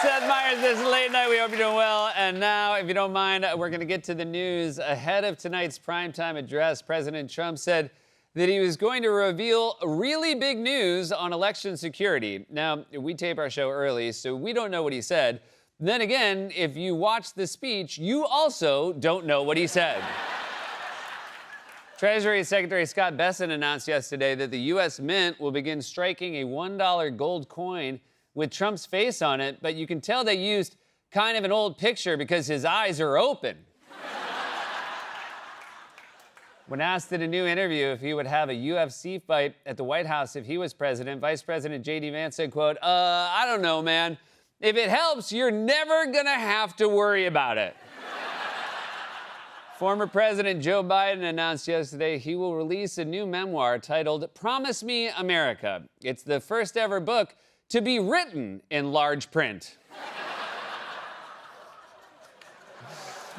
Seth Meyers. This is Late Night. We hope you're doing well. And now, if you don't mind, we're going to get to the news. Ahead of tonight's primetime address, President Trump said that he was going to reveal really big news on election security. Now, we tape our show early, so we don't know what he said. Then again, if you watch the speech, you also don't know what he said. Treasury Secretary Scott Bessent announced yesterday that the U.S. Mint will begin striking a $1 gold coin with Trump's face on it, but you can tell they used kind of an old picture because his eyes are open. When asked in a new interview if he would have a UFC fight at the White House if he was president, Vice President J.D. Vance said, quote, I don't know, man. If it helps, you're never gonna have to worry about it. Former President Joe Biden announced yesterday he will release a new memoir titled Promise Me America. It's the first ever book to be written in large print.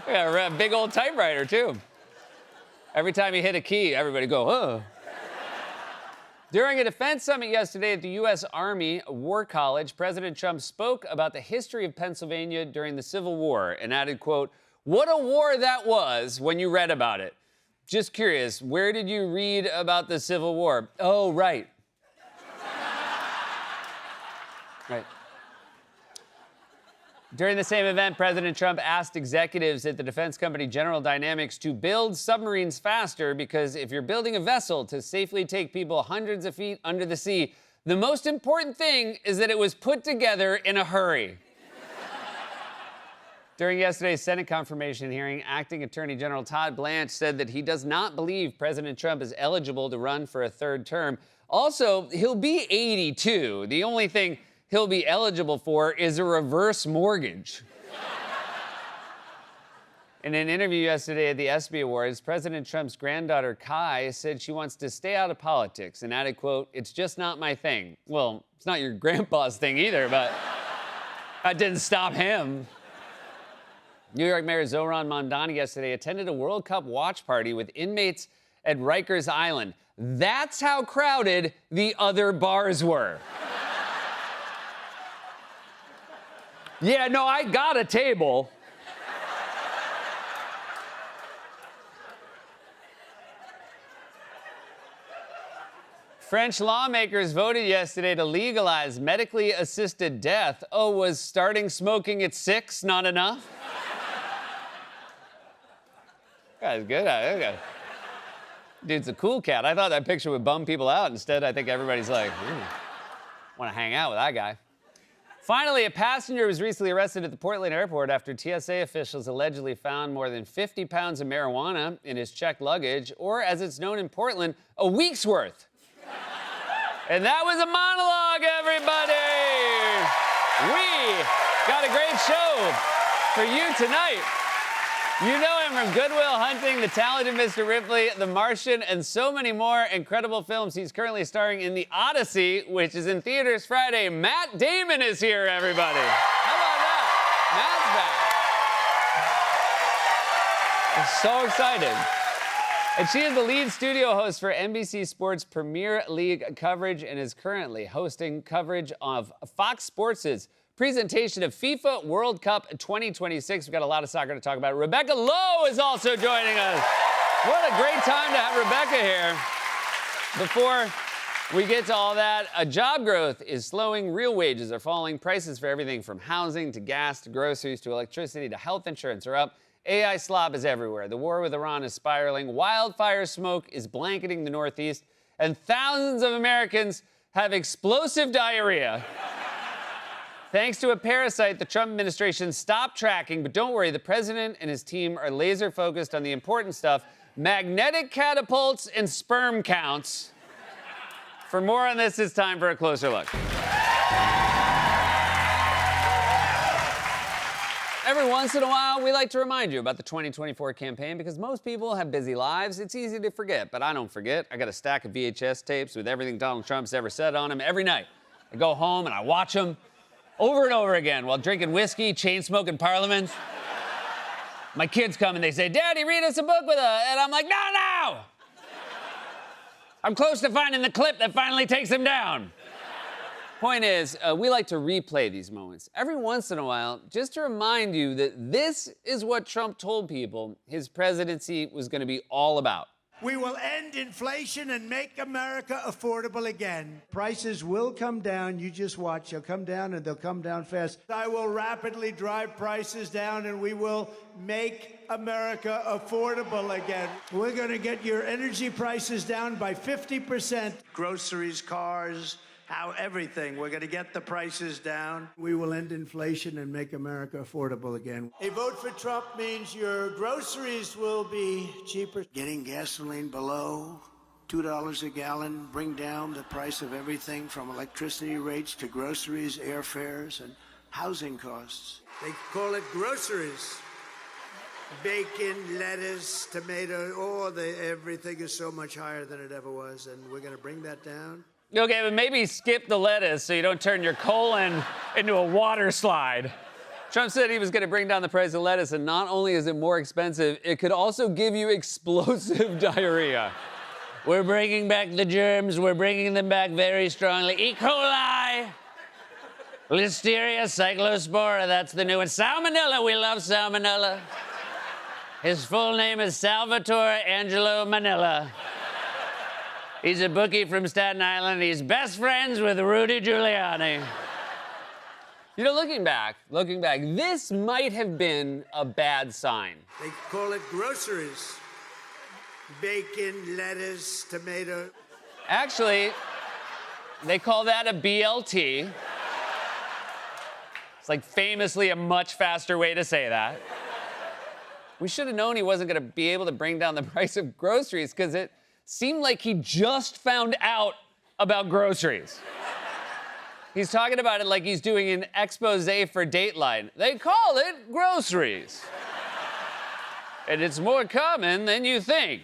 Yeah, a big old typewriter, too. Every time you hit a key, everybody go, oh. During a defense summit yesterday at the U.S. Army War College, President Trump spoke about the history of Pennsylvania during the Civil War and added, quote, what a war that was when you read about it. Just curious, where did you read about the Civil War? Oh, right. Right. During the same event, President Trump asked executives at the defense company General Dynamics to build submarines faster because if you're building a vessel to safely take people hundreds of feet under the sea, the most important thing is that it was put together in a hurry. During yesterday's Senate confirmation hearing, Acting Attorney General Todd Blanche said that he does not believe President Trump is eligible to run for a third term. Also, he'll be 82. The only thing he'll be eligible for is a reverse mortgage. In an interview yesterday at the ESPY Awards, President Trump's granddaughter Kai said she wants to stay out of politics and added, quote, it's just not my thing. Well, it's not your grandpa's thing either, but that didn't stop him. New York Mayor Zohran Mamdani yesterday attended a World Cup watch party with inmates at Rikers Island. That's how crowded the other bars were. Yeah, no, I got a table. French lawmakers voted yesterday to legalize medically assisted death. Oh, was starting smoking at 6 not enough? Guy's good. Okay. Dude's a cool cat. I thought that picture would bum people out. Instead, I think everybody's like, want to hang out with that guy. Finally, a passenger was recently arrested at the Portland airport after TSA officials allegedly found more than 50 pounds of marijuana in his checked luggage, or as it's known in Portland, a week's worth. And that was a monologue, everybody! We got a great show for you tonight. You know him from Good Will Hunting, The Talented Mr. Ripley, The Martian, and so many more incredible films. He's currently starring in The Odyssey, which is in theaters Friday. Matt Damon is here, everybody. How about that? Matt's back. I'm so excited. And she is the lead studio host for NBC Sports Premier League coverage and is currently hosting coverage of Fox Sports' presentation of FIFA World Cup 2026. We've got a lot of soccer to talk about. Rebecca Lowe is also joining us. What a great time to have Rebecca here. Before we get to all that, job growth is slowing, real wages are falling, prices for everything from housing to gas to groceries to electricity to health insurance are up. AI slop is everywhere. The war with Iran is spiraling. Wildfire smoke is blanketing the Northeast. And thousands of Americans have explosive diarrhea. Thanks to a parasite the Trump administration stopped tracking, but don't worry, the president and his team are laser focused on the important stuff, magnetic catapults and sperm counts. For more on this, it's time for a closer look. Every once in a while, we like to remind you about the 2024 campaign because most people have busy lives. It's easy to forget, but I don't forget. I got a stack of VHS tapes with everything Donald Trump's ever said on them every night. I go home and I watch them over and over again while drinking whiskey, chain-smoking Parliament. My kids come and they say, Daddy, read us a book with us. And I'm like, no! I'm close to finding the clip that finally takes him down. Point is, we like to replay these moments every once in a while just to remind you that this is what Trump told people his presidency was going to be all about. We will end inflation and make America affordable again. Prices will come down. You just watch. They'll come down, and they'll come down fast. I will rapidly drive prices down, and we will make America affordable again. We're going to get your energy prices down by 50%. Groceries, cars, everything. We're going to get the prices down. We will end inflation and make America affordable again. A vote for Trump means your groceries will be cheaper. Getting gasoline below $2 a gallon, bring down the price of everything from electricity rates to groceries, airfares, and housing costs. They call it groceries. Bacon, lettuce, tomato, everything is so much higher than it ever was, and we're going to bring that down. Okay, but maybe skip the lettuce so you don't turn your colon into a water slide. Trump said he was going to bring down the price of lettuce, and not only is it more expensive, it could also give you explosive diarrhea. We're bringing back the germs. We're bringing them back very strongly. E. coli, Listeria, Cyclospora, that's the new one. Salmonella, we love salmonella. His full name is Salvatore Angelo Manila. He's a bookie from Staten Island. He's best friends with Rudy Giuliani. You know, looking back, this might have been a bad sign. They call it groceries. Bacon, lettuce, tomato. Actually, they call that a BLT. It's like famously a much faster way to say that. We should have known he wasn't going to be able to bring down the price of groceries because it seemed like he just found out about groceries. He's talking about it like he's doing an expose for Dateline. They call it groceries. And it's more common than you think.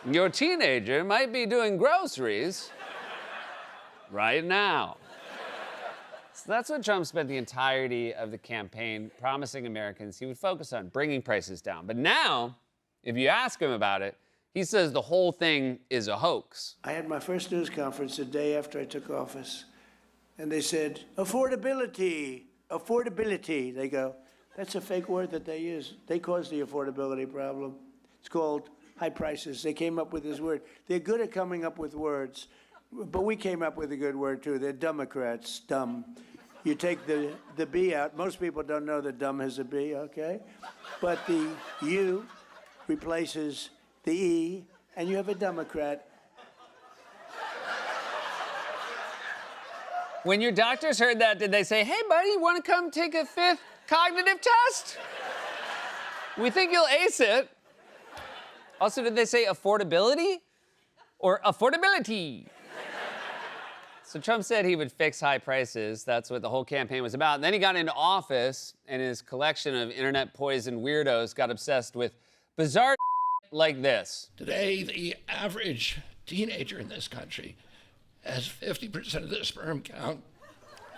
Your teenager might be doing groceries right now. So that's what Trump spent the entirety of the campaign promising Americans he would focus on, bringing prices down. But now, if you ask him about it, he says the whole thing is a hoax. I had my first news conference the day after I took office, and they said, affordability. They go, that's a fake word that they use. They caused the affordability problem. It's called high prices. They came up with this word. They're good at coming up with words, but we came up with a good word, too. They're Democrats, dumb. You take the B out. Most people don't know that dumb has a B, okay? But the U replaces the E, and you have a Democrat. When your doctors heard that, did they say, hey, buddy, you want to come take a fifth cognitive test? We think you'll ace it. Also, did they say affordability or affordability? So Trump said he would fix high prices. That's what the whole campaign was about. And then he got into office, and his collection of internet poison weirdos got obsessed with bizarre like this. Today, the average teenager in this country has 50% of the sperm count,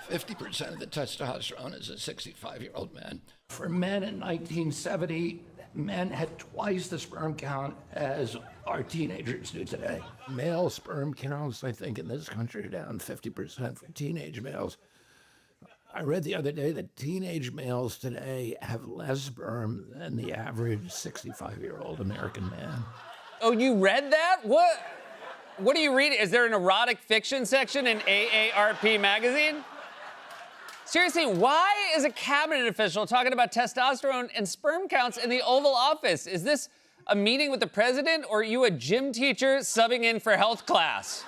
50% of the testosterone as a 65-year-old man. For men in 1970, men had twice the sperm count as our teenagers do today. Male sperm counts, I think, in this country are down 50% for teenage males. I read the other day that teenage males today have less sperm than the average 65-year-old American man. Oh, you read that? What are you reading? Is there an erotic fiction section in AARP magazine? Seriously, why is a cabinet official talking about testosterone and sperm counts in the Oval Office? Is this a meeting with the president, or are you a gym teacher subbing in for health class?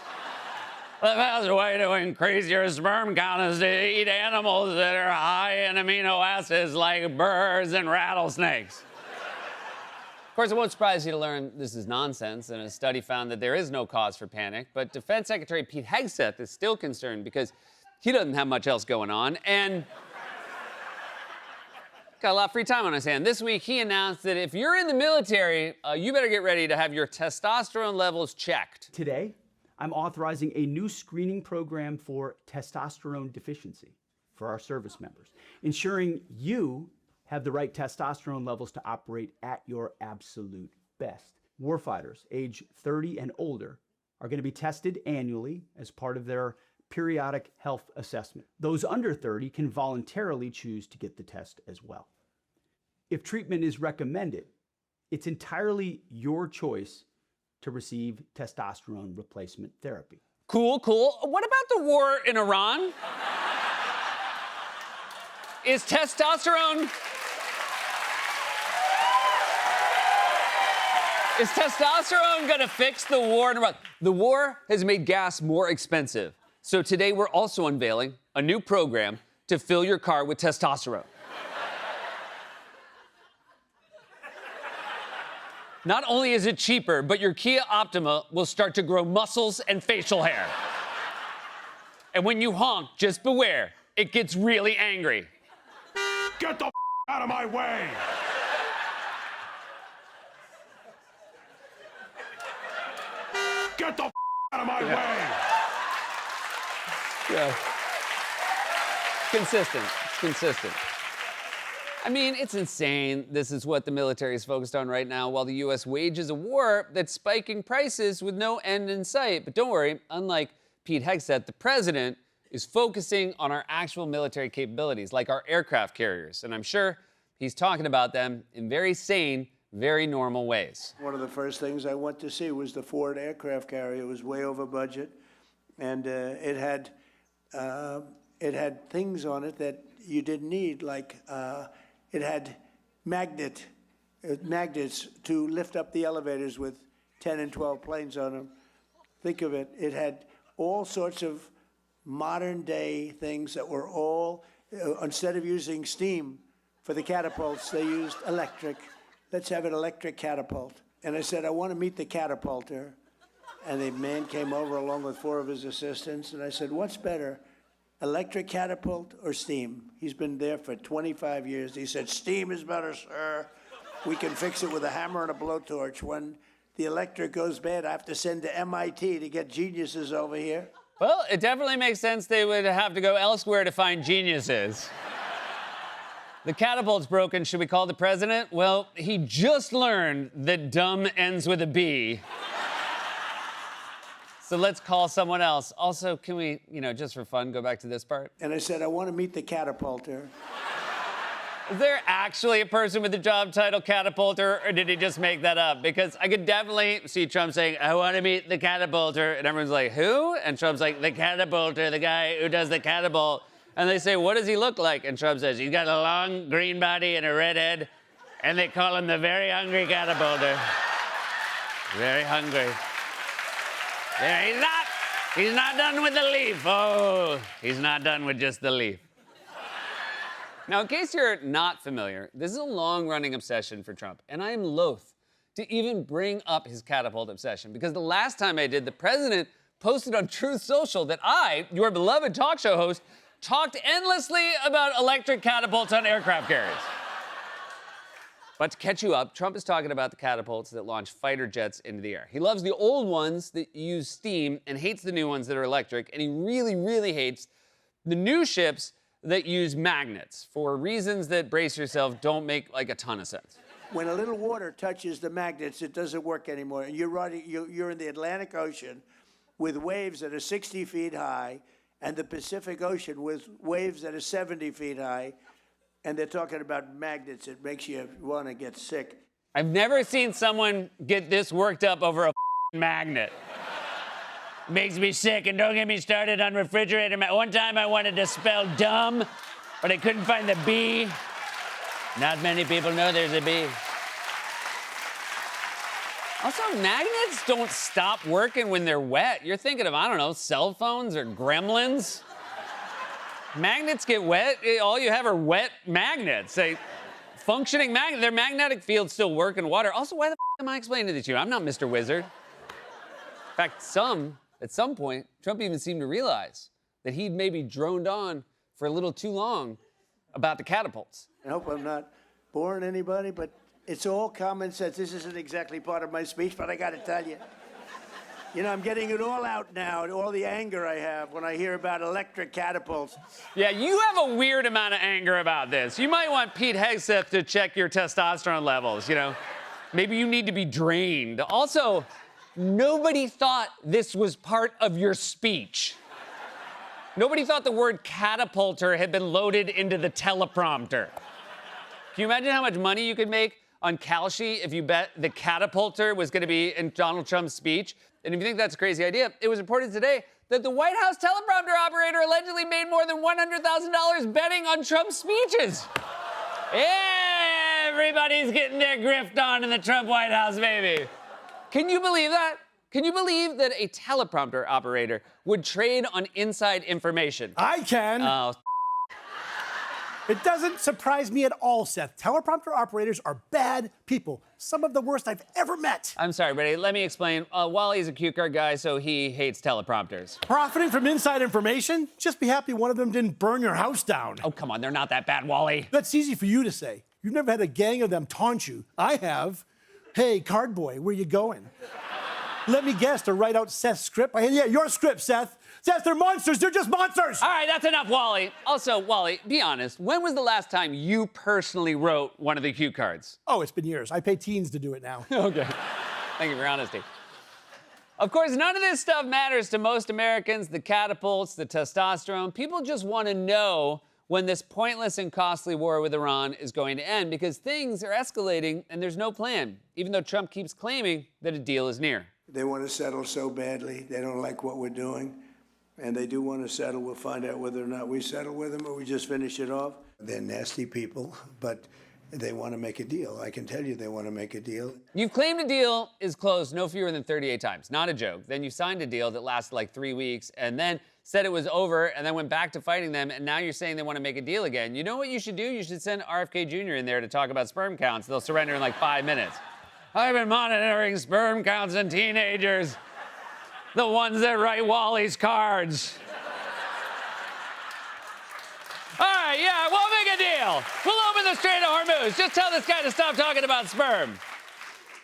The best way to increase your sperm count is to eat animals that are high in amino acids like birds and rattlesnakes. Of course, it won't surprise you to learn this is nonsense, and a study found that there is no cause for panic. But Defense Secretary Pete Hegseth is still concerned because he doesn't have much else going on, and got a lot of free time on his hand. This week, he announced that if you're in the military, you better get ready to have your testosterone levels checked. Today, I'm authorizing a new screening program for testosterone deficiency for our service members, ensuring you have the right testosterone levels to operate at your absolute best. Warfighters age 30 and older are going to be tested annually as part of their periodic health assessment. Those under 30 can voluntarily choose to get the test as well. If treatment is recommended, it's entirely your choice to receive testosterone replacement therapy. Cool, cool. What about the war in Iran? Is testosterone gonna fix the war in Iran? The war has made gas more expensive. So today we're also unveiling a new program to fill your car with testosterone. Not only is it cheaper, but your Kia Optima will start to grow muscles and facial hair. And when you honk, just beware, it gets really angry. Get the out of my way! Get the out of my way! Yeah. Consistent. It's consistent. I mean, it's insane. This is what the military is focused on right now while the U.S. wages a war that's spiking prices with no end in sight. But don't worry, unlike Pete Hegseth, the president is focusing on our actual military capabilities, like our aircraft carriers. And I'm sure he's talking about them in very sane, very normal ways. One of the first things I went to see was the Ford aircraft carrier. It was way over budget, and it had things on it that you didn't need, like it had magnets to lift up the elevators with 10 and 12 planes on them. Think of it. It had all sorts of modern-day things that were all, instead of using steam for the catapults, they used electric. Let's have an electric catapult. And I said, I want to meet the catapulter. And the man came over along with 4 of his assistants, and I said, what's better, electric catapult or steam? He's been there for 25 years. He said, steam is better, sir. We can fix it with a hammer and a blowtorch. When the electric goes bad, I have to send to MIT to get geniuses over here. Well, it definitely makes sense they would have to go elsewhere to find geniuses. The catapult's broken. Should we call the president? Well, he just learned that dumb ends with a B. So let's call someone else. Also, can we, just for fun, go back to this part? And I said, I want to meet the catapulter. Is there actually a person with the job title catapulter, or did he just make that up? Because I could definitely see Trump saying, I want to meet the catapulter, and everyone's like, who? And Trump's like, the catapulter, the guy who does the catapult. And they say, what does he look like? And Trump says, he's got a long green body and a red head, and they call him the very hungry catapulter. Very hungry. Yeah, he's not done with the leaf. Oh, he's not done with just the leaf. Now, in case you're not familiar, this is a long-running obsession for Trump, and I am loath to even bring up his catapult obsession, because the last time I did, the president posted on Truth Social that I, your beloved talk show host, talked endlessly about electric catapults on aircraft carriers. But to catch you up, Trump is talking about the catapults that launch fighter jets into the air. He loves the old ones that use steam and hates the new ones that are electric, and he really, really hates the new ships that use magnets for reasons that, brace yourself, don't make like a ton of sense. When a little water touches the magnets, it doesn't work anymore. You're in the Atlantic Ocean with waves that are 60 feet high, and the Pacific Ocean with waves that are 70 feet high, and they're talking about magnets. It makes you want to get sick. I've never seen someone get this worked up over a magnet. Makes me sick, and don't get me started on refrigerator. One time I wanted to spell dumb, but I couldn't find the B. Not many people know there's a B. Also, magnets don't stop working when they're wet. You're thinking of, I don't know, cell phones or gremlins. Magnets get wet. All you have are wet magnets. Functioning magnet. Their magnetic fields still work in water. Also, why the am I explaining this to you? I'm not Mr. Wizard. In fact, at some point, Trump even seemed to realize that he'd maybe droned on for a little too long about the catapults. I hope I'm not boring anybody, but it's all common sense. This isn't exactly part of my speech, but I got to tell you. I'm getting it all out now, all the anger I have when I hear about electric catapults. Yeah, you have a weird amount of anger about this. You might want Pete Hegseth to check your testosterone levels, Maybe you need to be drained. Also, nobody thought this was part of your speech. Nobody thought the word catapulter had been loaded into the teleprompter. Can you imagine how much money you could make on Kalshi if you bet the catapulter was going to be in Donald Trump's speech? And if you think that's a crazy idea, it was reported today that the White House teleprompter operator allegedly made more than $100,000 betting on Trump's speeches. Everybody's getting their grift on in the Trump White House, baby. Can you believe that? Can you believe that a teleprompter operator would trade on inside information? I can. Oh, It doesn't surprise me at all, Seth. Teleprompter operators are bad people. Some of the worst I've ever met. I'm sorry, buddy. Let me explain. Wally's a cue card guy, so he hates teleprompters. Profiting from inside information? Just be happy one of them didn't burn your house down. Oh, come on. They're not that bad, Wally. That's easy for you to say. You've never had a gang of them taunt you. I have. Hey, card boy, where you going? Let me guess, to write out Seth's script? Yeah, your script, Seth. Seth, they're monsters. They're just monsters. All right, that's enough, Wally. Also, Wally, be honest. When was the last time you personally wrote one of the cue cards? Oh, it's been years. I pay teens to do it now. Okay. Thank you for your honesty. Of course, none of this stuff matters to most Americans, the catapults, the testosterone. People just want to know when this pointless and costly war with Iran is going to end because things are escalating and there's no plan, even though Trump keeps claiming that a deal is near. They want to settle so badly. They don't like what we're doing. And they do want to settle. We'll find out whether or not we settle with them or we just finish it off. They're nasty people, but they want to make a deal. I can tell you they want to make a deal. You've claimed a deal is closed no fewer than 38 times. Not a joke. Then you signed a deal that lasted like 3 weeks and then said it was over and then went back to fighting them. And now you're saying they want to make a deal again. You know what you should do? You should send RFK Jr. in there to talk about sperm counts. They'll surrender in like 5 minutes. I've been monitoring sperm counts in teenagers. The ones that write Wally's cards. All right, yeah, we'll make a deal. We'll open the Strait of Hormuz. Just tell this guy to stop talking about sperm.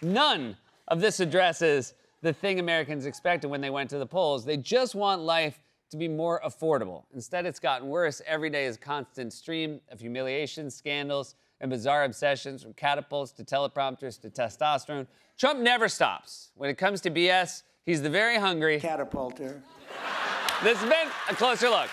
None of this addresses the thing Americans expected when they went to the polls. They just want life to be more affordable. Instead, it's gotten worse. Every day is a constant stream of humiliation, scandals, and bizarre obsessions from catapults to teleprompters to testosterone. Trump never stops. When it comes to BS, he's the very hungry Catapulter. This has been A Closer Look.